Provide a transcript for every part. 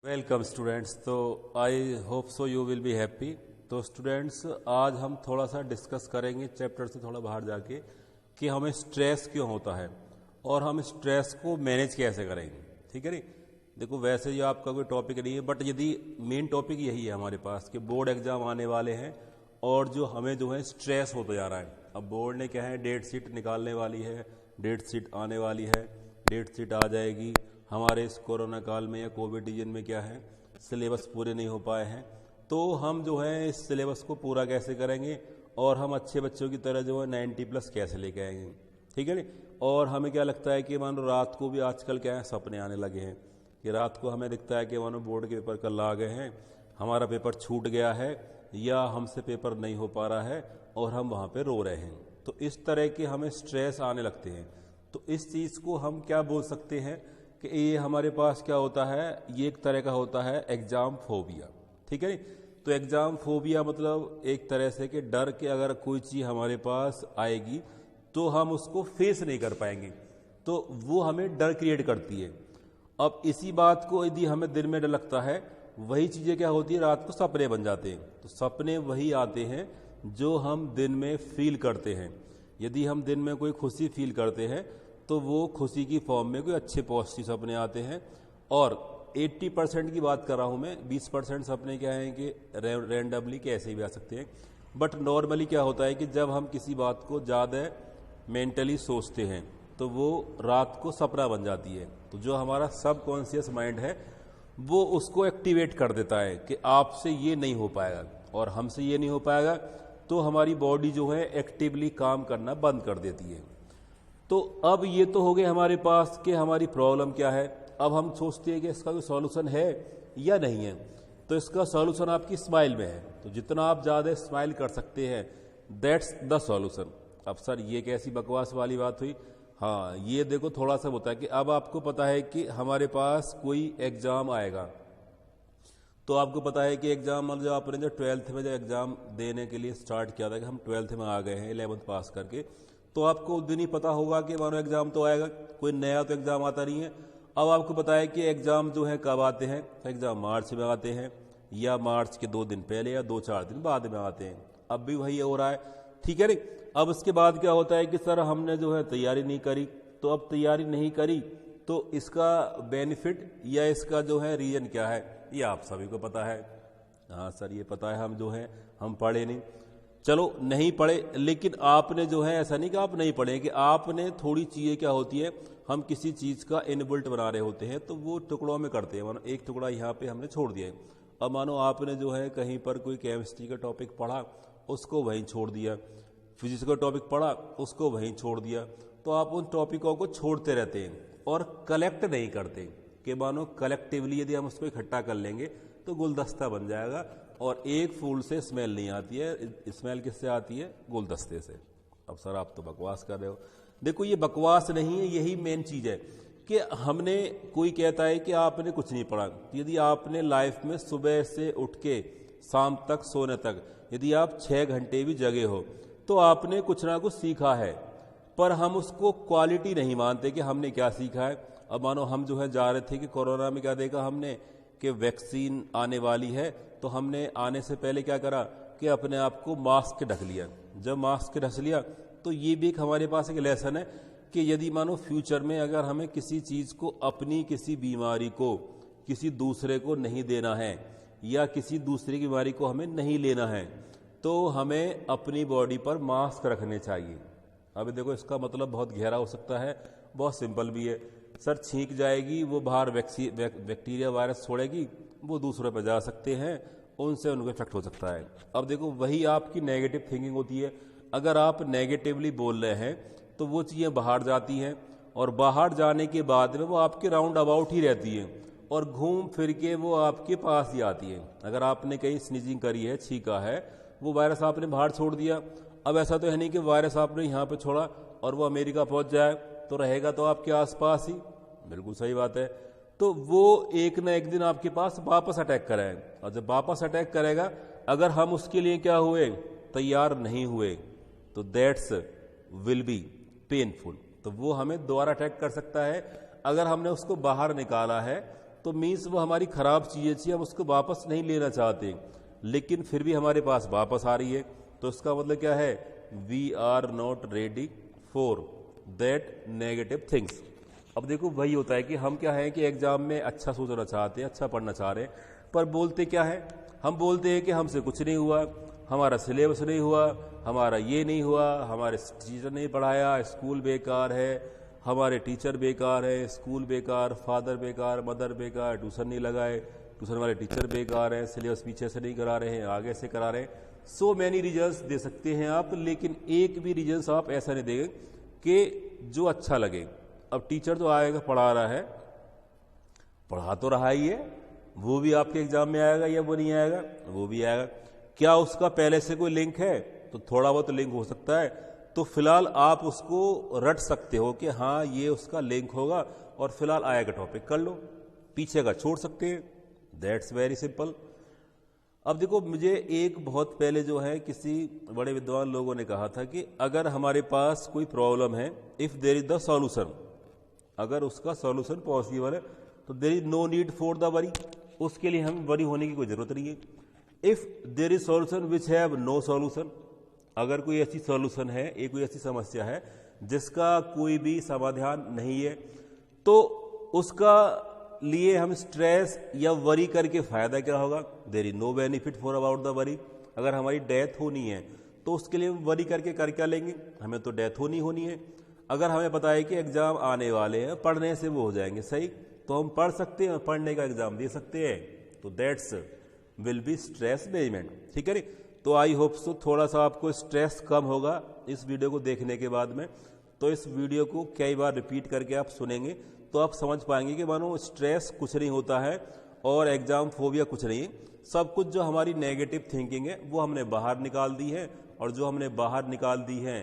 Welcome students. तो I hope so you will be happy. तो students, आज हम थोड़ा सा डिस्कस करेंगे चैप्टर से थोड़ा बाहर जाके कि हमें स्ट्रेस क्यों होता है और हम स्ट्रेस को मैनेज कैसे करेंगे। ठीक है नी। देखो, वैसे ये आपका कोई टॉपिक नहीं है, बट यदि मेन टॉपिक यही है हमारे पास कि बोर्ड एग्जाम आने वाले हैं और जो हमें जो है स्ट्रेस होता जा रहा है। अब बोर्ड ने क्या है, डेट शीट निकालने वाली है, डेट शीट आने वाली है, डेट शीट आ जाएगी। हमारे इस कोरोना काल में या कोविड रीजन में क्या है, सिलेबस पूरे नहीं हो पाए हैं, तो हम जो है इस सिलेबस को पूरा कैसे करेंगे और हम अच्छे बच्चों की तरह जो है 90+ कैसे लेके आएंगे। ठीक है नी। और हमें क्या लगता है कि मानो रात को भी आजकल क्या है, सपने आने लगे हैं कि रात को हमें दिखता है कि मानो बोर्ड के पेपर कल आ गए हैं, हमारा पेपर छूट गया है या हमसे पेपर नहीं हो पा रहा है और हम वहाँ पे रो रहे हैं। तो इस तरह के हमें स्ट्रेस आने लगते हैं। तो इस चीज़ को हम क्या बोल सकते हैं कि ये हमारे पास क्या होता है, ये एक तरह का होता है एग्जाम फोबिया। ठीक है नी। तो एग्जाम फोबिया मतलब एक तरह से कि डर के अगर कोई चीज़ हमारे पास आएगी तो हम उसको फेस नहीं कर पाएंगे, तो वो हमें डर क्रिएट करती है। अब इसी बात को यदि हमें दिन में डर लगता है, वही चीज़ें क्या होती है, रात को सपने बन जाते हैं। तो सपने वही आते हैं जो हम दिन में फील करते हैं। यदि हम दिन में कोई खुशी फील करते हैं तो वो खुशी की फॉर्म में कोई अच्छे पॉजिटिव सपने आते हैं। और 80% की बात कर रहा हूँ मैं, 20% सपने क्या हैं कि रैंडमली कैसे भी आ सकते हैं। बट नॉर्मली क्या होता है कि जब हम किसी बात को ज़्यादा मेंटली सोचते हैं तो वो रात को सपना बन जाती है। तो जो हमारा सबकॉन्शियस माइंड है वो उसको एक्टिवेट कर देता है कि आपसे ये नहीं हो पाएगा, और हमसे ये नहीं हो पाएगा तो हमारी बॉडी जो है एक्टिवली काम करना बंद कर देती है। तो अब ये तो हो गए हमारे पास कि हमारी प्रॉब्लम क्या है। अब हम सोचते हैं कि इसका कोई सॉल्यूशन है या नहीं है। तो इसका सॉल्यूशन आपकी स्माइल में है। तो जितना आप ज़्यादा स्माइल कर सकते हैं, दैट्स द सॉल्यूशन। अब सर ये कैसी बकवास वाली बात हुई। हाँ, ये देखो थोड़ा सा होता है कि अब आपको पता है कि हमारे पास कोई एग्ज़ाम आएगा, तो आपको पता है कि एग्ज़ाम मतलब जो आपने जो 12th में जो एग्ज़ाम देने के लिए स्टार्ट किया था कि हम 12th में आ गए हैं 11th पास करके, तो आपको उस दिन ही पता होगा कि मानो एग्ज़ाम तो आएगा, कोई नया तो एग्ज़ाम आता नहीं है। अब आपको पता है कि एग्ज़ाम जो है कब आते हैं, तो एग्ज़ाम मार्च में आते हैं या मार्च के 2 दिन पहले या 2-4 दिन बाद में आते हैं। अब भी वही हो रहा है। ठीक है नी। अब उसके बाद क्या होता है कि सर हमने जो है तैयारी नहीं करी, तो अब तैयारी नहीं करी तो इसका बेनिफिट या इसका जो है रीज़न क्या है, ये आप सभी को पता है। हाँ सर, ये पता है, हम जो है हम पढ़े नहीं। चलो नहीं पढ़े, लेकिन आपने जो है ऐसा नहीं कि आप नहीं पढ़े, कि आपने थोड़ी चीज़ें क्या होती है, हम किसी चीज़ का इनबिल्ट बना रहे होते हैं तो वो टुकड़ों में करते हैं। मानो एक टुकड़ा यहाँ पे हमने छोड़ दिया है। अब मानो आपने जो है कहीं पर कोई केमिस्ट्री का टॉपिक पढ़ा, उसको वहीं छोड़ दिया, फिजिक्स का टॉपिक पढ़ा, उसको वहीं छोड़ दिया। तो आप उन टॉपिकों को छोड़ते रहते हैं और कलेक्ट नहीं करते कि मानो कलेक्टिवली यदि हम उसको इकट्ठा कर लेंगे तो गुलदस्ता बन जाएगा। और एक फूल से स्मेल नहीं आती है, स्मेल किससे आती है, गुलदस्ते से। अब सर आप तो बकवास कर रहे हो। देखो, ये बकवास नहीं है, यही मेन चीज़ है कि हमने, कोई कहता है कि आपने कुछ नहीं पढ़ा। यदि आपने लाइफ में सुबह से उठ के शाम तक सोने तक यदि आप 6 घंटे भी जगे हो तो आपने कुछ ना कुछ सीखा है, पर हम उसको क्वालिटी नहीं मानते कि हमने क्या सीखा है। अब मानो हम जो है जा रहे थे कि कोरोना में क्या देखा हमने कि वैक्सीन आने वाली है, तो हमने आने से पहले क्या करा कि अपने आप को मास्क ढक लिया। जब मास्क ढक लिया तो ये भी एक हमारे पास एक लेसन है कि यदि मानो फ्यूचर में अगर हमें किसी चीज़ को, अपनी किसी बीमारी को किसी दूसरे को नहीं देना है या किसी दूसरे की बीमारी को हमें नहीं लेना है, तो हमें अपनी बॉडी पर मास्क रखने चाहिए। अभी देखो, इसका मतलब बहुत गहरा हो सकता है, बहुत सिंपल भी है। सर छींक जाएगी, वो बाहर बैक्टीरिया वायरस छोड़ेगी, वो दूसरों पर जा सकते हैं, उनसे उनको इफेक्ट हो सकता है। अब देखो, वही आपकी नेगेटिव थिंकिंग होती है। अगर आप नेगेटिवली बोल रहे हैं तो वो चीज़ें बाहर जाती हैं, और बाहर जाने के बाद में वो आपके राउंड अबाउट ही रहती हैं और घूम फिर के वो आपके पास ही आती है। अगर आपने कहीं स्नीजिंग करी है, छींका है, वो वायरस आपने बाहर छोड़ दिया। अब ऐसा तो है नहीं कि वायरस आपने यहाँ पे छोड़ा और वो अमेरिका पहुँच जाए, तो रहेगा तो आपके आसपास ही। बिल्कुल सही बात है। तो वो एक ना एक दिन आपके पास वापस अटैक करेगा, और जब वापस अटैक करेगा, अगर हम उसके लिए क्या हुए, तैयार नहीं हुए, तो दैट्स विल बी पेनफुल। तो वो हमें दोबारा अटैक कर सकता है। अगर हमने उसको बाहर निकाला है तो मीन्स वो हमारी खराब चीज़ें थी, हम उसको वापस नहीं लेना चाहते, लेकिन फिर भी हमारे पास वापस आ रही है। तो इसका मतलब क्या है, we are not ready for that negative things. अब देखो वही होता है कि हम क्या है कि एग्जाम में अच्छा सोचना चाहते हैं, अच्छा पढ़ना चाह रहे हैं, पर बोलते क्या है, हम बोलते हैं कि हमसे कुछ नहीं हुआ, हमारा सिलेबस नहीं हुआ, हमारा ये नहीं हुआ, हमारे टीचर नहीं पढ़ाया, स्कूल बेकार है, हमारे टीचर बेकार है, स्कूल बेकार, फादर बेकार, मदर बेकार, ट्यूशन नहीं लगाए, ट्यूशन वाले टीचर बेकार हैं, सिलेबस पीछे से नहीं करा रहे हैं, आगे से करा रहे हैं। सो मैनी रीजन्स दे सकते हैं आप, लेकिन एक भी रीजन्स आप ऐसा नहीं देंगे कि जो अच्छा लगे। अब टीचर तो आएगा, पढ़ा रहा है, पढ़ा तो रहा ही है, वो भी आपके एग्जाम में आएगा या वो नहीं आएगा, वो भी आएगा। क्या उसका पहले से कोई लिंक है, तो थोड़ा बहुत लिंक हो सकता है, तो फिलहाल आप उसको रट सकते हो कि हाँ ये उसका लिंक होगा, और फिलहाल आएगा टॉपिक कर लो, पीछे का छोड़ सकते हैं। That's very simple. अब देखो, मुझे एक बहुत पहले जो है किसी बड़े विद्वान लोगों ने कहा था कि अगर हमारे पास कोई प्रॉब्लम है, if there is the solution, अगर उसका सॉल्यूशन पॉसिबल है, तो there is no need for the worry, उसके लिए हमें वरी होने की कोई जरूरत नहीं है। If there is solution which have no solution, अगर कोई ऐसी सॉल्यूशन है, एक कोई ऐसी समस्या है जिसका कोई भी समाधान नहीं है, तो उसका लिए हम स्ट्रेस या वरी करके फायदा क्या होगा, there is no benefit for about the worry. अगर हमारी डेथ होनी है तो उसके लिए हम वरी करके कर क्या लेंगे, हमें तो डेथ होनी है। अगर हमें पता है कि एग्जाम आने वाले हैं, पढ़ने से वो हो जाएंगे सही, तो हम पढ़ सकते हैं, पढ़ने का एग्जाम दे सकते हैं, तो that's will be stress management. ठीक है नी। तो आई होप सो थोड़ा सा आपको स्ट्रेस कम होगा इस वीडियो को देखने के बाद में। तो इस वीडियो को कई बार रिपीट करके आप सुनेंगे तो आप समझ पाएंगे कि मानो स्ट्रेस कुछ नहीं होता है और एग्जाम फोबिया कुछ नहीं है। सब कुछ जो हमारी नेगेटिव थिंकिंग है वो हमने बाहर निकाल दी है, और जो हमने बाहर निकाल दी है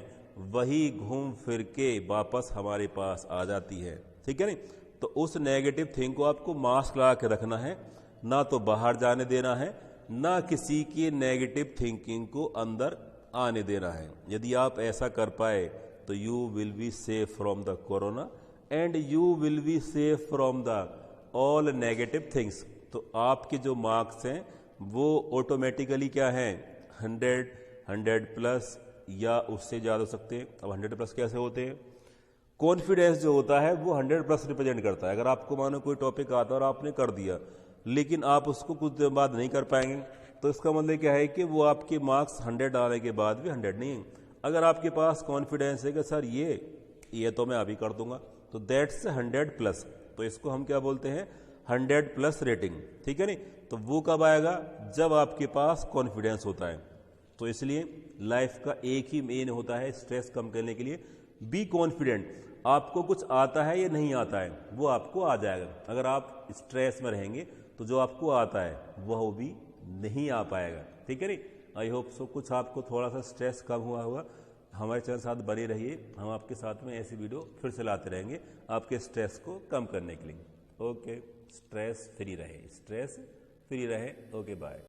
वही घूम फिर के वापस हमारे पास आ जाती है। ठीक है नी। तो उस नेगेटिव थिंग को आपको मास्क लगा के रखना है, ना तो बाहर जाने देना है, ना किसी की नेगेटिव थिंकिंग को अंदर आने देना है। यदि आप ऐसा कर पाए तो you will be safe from the corona and you will be safe from the all negative things. तो आपके जो मार्क्स हैं वो ऑटोमेटिकली क्या हैं, 100 प्लस या उससे ज़्यादा हो सकते हैं। अब 100 प्लस कैसे होते हैं, कॉन्फिडेंस जो होता है वो 100 प्लस रिप्रेजेंट करता है। अगर आपको मानो कोई टॉपिक आता है और आपने कर दिया, लेकिन आप उसको कुछ देर बाद नहीं कर पाएंगे, तो इसका मतलब क्या है कि वो आपके मार्क्स 100 आने के बाद भी 100 नहीं है। अगर आपके पास कॉन्फिडेंस है कि सर ये तो मैं अभी कर दूंगा, तो दैट्स 100 प्लस। तो इसको हम क्या बोलते हैं, 100 प्लस रेटिंग। ठीक है नी। तो वो कब आएगा, जब आपके पास कॉन्फिडेंस होता है। तो इसलिए लाइफ का एक ही मेन होता है स्ट्रेस कम करने के लिए, बी कॉन्फिडेंट। आपको कुछ आता है या नहीं आता है वो आपको आ जाएगा। अगर आप स्ट्रेस में रहेंगे तो जो आपको आता है वह भी नहीं आ पाएगा। ठीक है नी। आई होप सो कुछ आपको थोड़ा सा स्ट्रेस कम हुआ होगा। हमारे चैनल साथ बने रहिए, हम आपके साथ में ऐसी वीडियो फिर से लाते रहेंगे आपके स्ट्रेस को कम करने के लिए। ओके, स्ट्रेस फ्री रहे, स्ट्रेस फ्री रहे। Okay, bye.